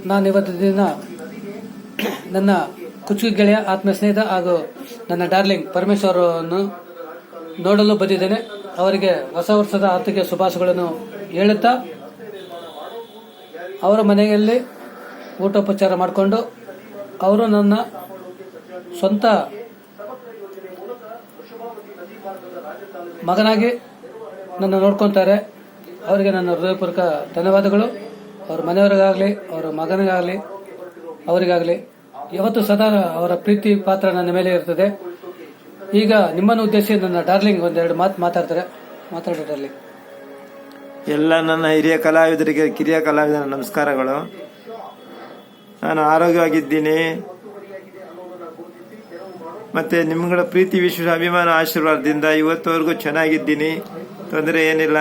ನಾನು ಇವತ್ತು ದಿನ ನನ್ನ ಕುಚುಕು ಗೆಳೆಯ ಆತ್ಮೀಯ ಸ್ನೇಹಿತ ಹಾಗೂ ನನ್ನ ಡಾರ್ಲಿಂಗ್ ಪರಮೇಶ್ವರ್ ಅವರನ್ನು ನೋಡಲು ಬಂದಿದ್ದೇನೆ. ಅವರಿಗೆ ಹೊಸ ವರ್ಷದ ಆರ್ಥಿಕ ಶುಭಾಶಯಗಳನ್ನು ಹೇಳುತ್ತಾ ಅವರ ಮನೆಯಲ್ಲಿ ಊಟೋಪಚಾರ ಮಾಡಿಕೊಂಡು ಅವರು ನನ್ನ ಸ್ವಂತ ಮಗನಾಗಿ ನನ್ನ ನೋಡ್ಕೊತಾರೆ. ಅವರಿಗೆ ನನ್ನ ಹೃದಯಪೂರ್ವಕ ಧನ್ಯವಾದಗಳು. ಅವ್ರ ಮನೆಯವರಿಗಾಗಲಿ ಅವರ ಮಗನಿಗಾಗಲಿ ಅವರಿಗಾಗಲಿ ಯಾವತ್ತು ಸದಾ ಅವರ ಪ್ರೀತಿ ಪಾತ್ರ ನನ್ನ ಮೇಲೆ ಇರ್ತದೆ. ಈಗ ನಿಮ್ಮನ್ನು ಉದ್ದೇಶಿಸಿ ನನ್ನ ಡಾರ್ಲಿಂಗ್ ಒಂದೆರಡು ಮಾತು ಮಾತಾಡೋ ಡಾರ್ಲಿಂಗ್. ಎಲ್ಲ ನನ್ನ ಹಿರಿಯ ಕಲಾವಿದರಿಗೆ ಕಿರಿಯ ಕಲಾವಿದರ ನಮಸ್ಕಾರಗಳು. ನಾನು ಆರೋಗ್ಯವಾಗಿದ್ದೀನಿ. ಮತ್ತೆ ನಿಮ್ಗಳ ಪ್ರೀತಿ ವಿಶ್ವಾಸ ಅಭಿಮಾನ ಆಶೀರ್ವಾದದಿಂದ ಇವತ್ತವರೆಗೂ ಚೆನ್ನಾಗಿದ್ದೀನಿ. ತೊಂದರೆ ಏನಿಲ್ಲ.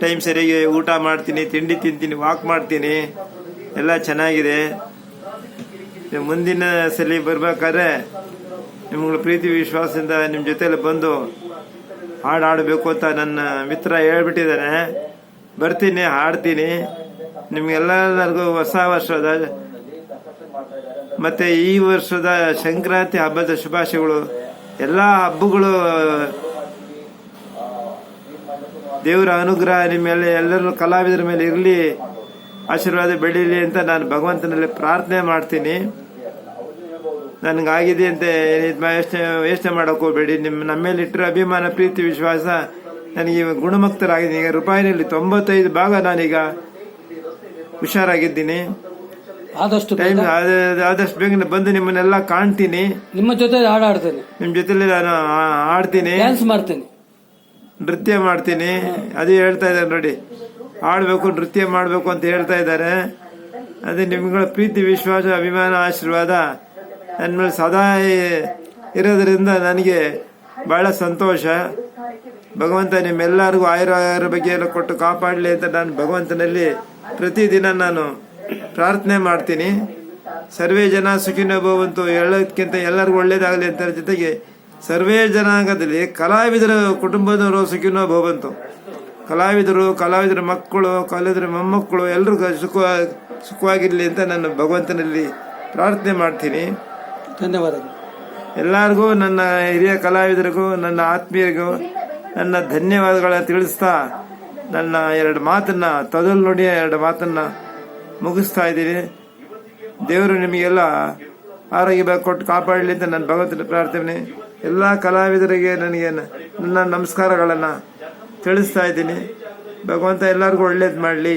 ಟೈಮ್ ಸರಿಯಾಗಿ ಊಟ ಮಾಡ್ತೀನಿ, ತಿಂಡಿ ತಿಂತೀನಿ, ವಾಕ್ ಮಾಡ್ತೀನಿ, ಎಲ್ಲ ಚೆನ್ನಾಗಿದೆ. ಮುಂದಿನ ಸಲ ಬರ್ಬೇಕಾದ್ರೆ ನಿಮ್ಗಳ ಪ್ರೀತಿ ವಿಶ್ವಾಸದಿಂದ ನಿಮ್ಮ ಜೊತೆಲಿ ಬಂದು ಹಾಡು ಆಡಬೇಕು ಅಂತ ನನ್ನ ಮಿತ್ರ ಹೇಳ್ಬಿಟ್ಟಿದ್ದಾನೆ. ಬರ್ತೀನಿ, ಹಾಡ್ತೀನಿ. ನಿಮ್ಗೆಲ್ಲರಿಗೂ ಹೊಸ ವರ್ಷದ ಮತ್ತೆ ಈ ವರ್ಷದ ಸಂಕ್ರಾಂತಿ ಹಬ್ಬದ ಶುಭಾಶಯಗಳು. ಎಲ್ಲ ಹಬ್ಬಗಳು ದೇವರ ಅನುಗ್ರಹ ನಿಮ್ಮ ಮೇಲೆ ಎಲ್ಲರೂ ಕಲಾವಿದರ ಮೇಲೆ ಇರಲಿ, ಆಶೀರ್ವಾದ ಬೆಳೀಲಿ ಅಂತ ನಾನು ಭಗವಂತನಲ್ಲಿ ಪ್ರಾರ್ಥನೆ ಮಾಡ್ತೀನಿ. ನನಗಾಗಿದೆ ಅಂತ ಯೋಚನೆ ಮಾಡೋಕೆ ಹೋಗ್ಬೇಡಿ. ನಮ್ಮ ಮೇಲೆ ಇಟ್ಟರೆ ಅಭಿಮಾನ ಪ್ರೀತಿ ವಿಶ್ವಾಸ ನನಗೆ ಗುಣಮುಕ್ತರಾಗಿದ್ದೀನಿ. ಈಗ ರೂಪಾಯಿನಲ್ಲಿ 95 ಭಾಗ ನಾನೀಗ ಹುಷಾರಾಗಿದ್ದೀನಿ. ಆದಷ್ಟು ಬೇಗ ಬಂದು ನಿಮ್ಮನ್ನೆಲ್ಲ ಕಾಣ್ತೀನಿ, ನಿಮ್ಮ ಜೊತೆ ಹಾಡಾಡ್ತೀನಿ, ನಿಮ್ಮ ಜೊತೆಲಿ ನಾನು ಆಡ್ತೀನಿ, ಡ್ಯಾನ್ಸ್ ಮಾಡ್ತೀನಿ, ನೃತ್ಯ ಮಾಡ್ತೀನಿ. ಅದೇ ಹೇಳ್ತಾ ಇದ್ದಾರೆ ನೋಡಿ, ಆಡ್ಬೇಕು, ನೃತ್ಯ ಮಾಡಬೇಕು ಅಂತ ಹೇಳ್ತಾ ಇದ್ದಾರೆ. ಅದೇ ನಿಮ್ಗಳ ಪ್ರೀತಿ ವಿಶ್ವಾಸ ಅಭಿಮಾನ ಆಶೀರ್ವಾದ ನನ್ನ ಮೇಲೆ ಸದಾ ಇರೋದ್ರಿಂದ ನನಗೆ ಬಹಳ ಸಂತೋಷ. ಭಗವಂತ ನಿಮ್ಮೆಲ್ಲರಿಗೂ ಆರೋಗ್ಯ ಎಲ್ಲ ಕೊಟ್ಟು ಕಾಪಾಡಲಿ ಅಂತ ನಾನು ಭಗವಂತನಲ್ಲಿ ಪ್ರತಿದಿನ ನಾನು ಪ್ರಾರ್ಥನೆ ಮಾಡ್ತೀನಿ. ಸರ್ವೇ ಜನ ಸುಖಿನೋ ಭವಂತು ಹೇಳೋದಕ್ಕಿಂತ ಎಲ್ಲರಿಗೂ ಒಳ್ಳೇದಾಗಲಿ ಅಂತ ಜೊತೆಗೆ ಸರ್ವೇ ಜನಾಂಗದಲ್ಲಿ ಕಲಾವಿದರ ಕುಟುಂಬದವರು ಸುಖಿನೋ ಭವಂತು. ಕಲಾವಿದರ ಮಕ್ಕಳು, ಕಲಾವಿದರ ಮೊಮ್ಮಕ್ಕಳು ಎಲ್ಲರೂ ಸುಖವಾಗಿರಲಿ ಅಂತ ನಾನು ಭಗವಂತನಲ್ಲಿ ಪ್ರಾರ್ಥನೆ ಮಾಡ್ತೀನಿ. ಧನ್ಯವಾದಗಳು. ಎಲ್ಲರಿಗೂ, ನನ್ನ ಹಿರಿಯ ಕಲಾವಿದರಿಗೂ, ನನ್ನ ಆತ್ಮೀಯರಿಗೂ ನನ್ನ ಧನ್ಯವಾದಗಳನ್ನ ತಿಳಿಸ್ತಾ ನನ್ನ ಎರಡು ಮಾತನ್ನ ಮುಗಿಸ್ತಾ ಇದ್ದೀನಿ. ದೇವರು ನಿಮಗೆಲ್ಲ ಆರೋಗ್ಯ ಕೊಟ್ಟು ಕಾಪಾಡಲಿ ಅಂತ ನನ್ನ ಭಗವಂತನ ಪ್ರಾರ್ಥನೆ. ಎಲ್ಲ ಕಲಾವಿದರಿಗೆ ನನಗೆ ನನ್ನ ನಮಸ್ಕಾರಗಳನ್ನು ತಿಳಿಸ್ತಾ ಇದ್ದೀನಿ. ಭಗವಂತ ಎಲ್ಲರಿಗೂ ಒಳ್ಳೇದು ಮಾಡಲಿ.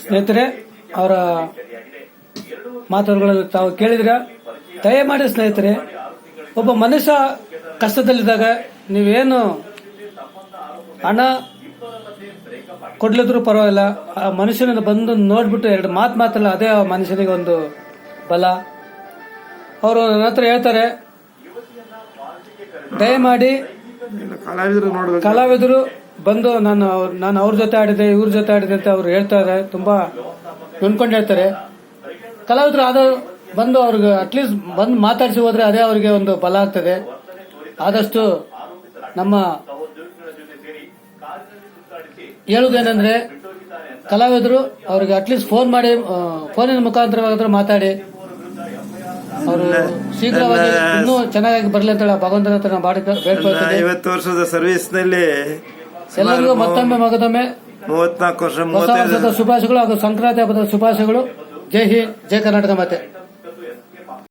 ಸ್ನೇಹಿತರೆ, ಅವರ ಮಾತುಗಳನ್ನು ತಾವು ಕೇಳಿದ್ರ. ದಯಮಾಡಿ ಸ್ನೇಹಿತರೆ, ಒಬ್ಬ ಮನುಷ್ಯ ಕಷ್ಟದಲ್ಲಿದ್ದಾಗ ನೀವೇನು ಹಣ ಕೊಡ್ಲಿದ್ರು ಪರವಾಗಿಲ್ಲ, ಆ ಮನುಷ್ಯನ ಬಂದು ನೋಡ್ಬಿಟ್ಟು ಎರಡು ಮಾತಲ್ಲ, ಅದೇ ಆ ಮನುಷ್ಯನಿಗೆ ಒಂದು ಬಲ. ಅವರು ನನ್ನ ಹತ್ರ ಹೇಳ್ತಾರೆ, ದಯಮಾಡಿ ಕಲಾವಿದರು ಬಂದು ನಾನು ಅವ್ರ ಜೊತೆ ಆಡಿದೆ, ಇವ್ರ ಜೊತೆ ಆಡಿದೆ ಅಂತ ಅವ್ರು ಹೇಳ್ತಾರೆ. ತುಂಬಾ ನೊಂದ್ಕೊಂಡು ಹೇಳ್ತಾರೆ. ಕಲಾವಿದರು ಆದವರು ಬಂದು ಅವ್ರಿಗೆ ಅಟ್ಲೀಸ್ಟ್ ಬಂದು ಮಾತಾಡಿಸಿ ಹೋದ್ರೆ ಅದೇ ಅವರಿಗೆ ಒಂದು ಬಲ ಆಗ್ತದೆ. ಆದಷ್ಟು ನಮ್ಮ ಹೇಳುವುದೇನೆಂದ್ರೆ, ಕಲಾವಿದರು ಅವ್ರಿಗೆ ಅಟ್ಲೀಸ್ಟ್ ಫೋನಿನ ಮುಖಾಂತರವಾದರೂ ಮಾತಾಡಿ ಅವರು ಶೀಘ್ರವಾಗಿ ಇನ್ನೂ ಚೆನ್ನಾಗಿ ಬರಲಿ ಅಂತ ಭಗವಂತನ ಹತ್ರ ನಾವು ಬೇಡ್ಕೊಳ್ತೀವಿ. 50 ವರ್ಷದ ಸರ್ವಿಸ್ ನಲ್ಲಿ ಎಲ್ಲರಿಗೂ ಮಗದೊಮ್ಮೆ 34 ವರ್ಷ ಹೊಸ ವರ್ಷದ ಶುಭಾಶಯಗಳು ಹಾಗೂ ಸಂಕ್ರಾಂತಿ ಹಬ್ಬದ ಶುಭಾಶಯಗಳು. ಜೈ ಹಿಂದ್, ಜೈ ಕರ್ನಾಟಕ ಮಾತೆ.